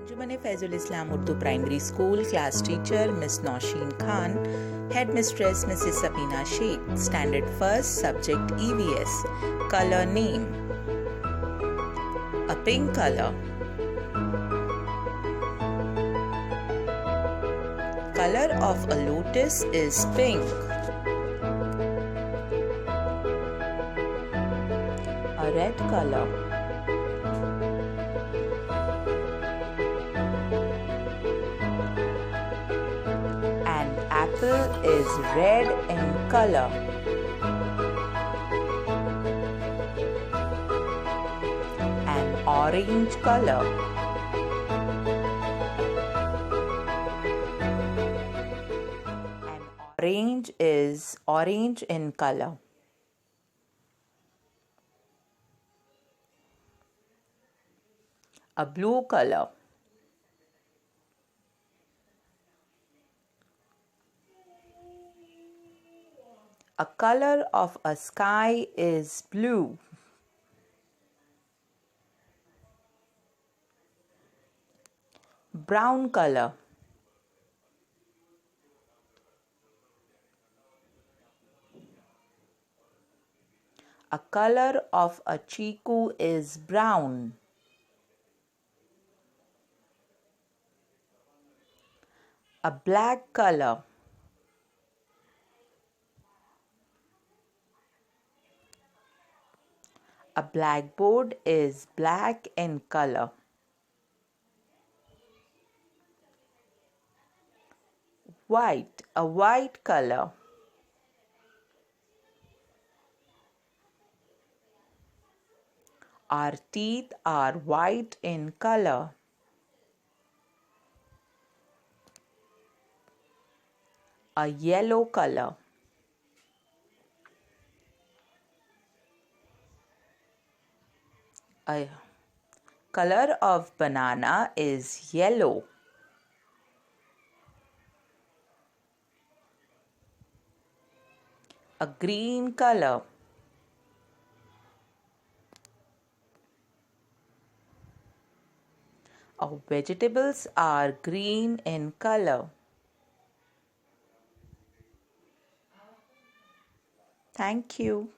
Anjuman-E-Faizul Islam Urdu Primary School Class Teacher Miss Nausheen Khan, Headmistress Mrs. Sabina Sheikh, Standard 1st, Subject E.V.S. Color name: a pink color. Color of a lotus is pink. A red color. An apple is red in color. An orange color. An orange is orange in color. A blue color. A color of a sky is blue. Brown color. A color of a chiku is brown. A black color. A blackboard is black in color. White, a white color. Our teeth are white in color. A yellow color. A color of banana is yellow. A green color. Our vegetables are green in color. Thank you.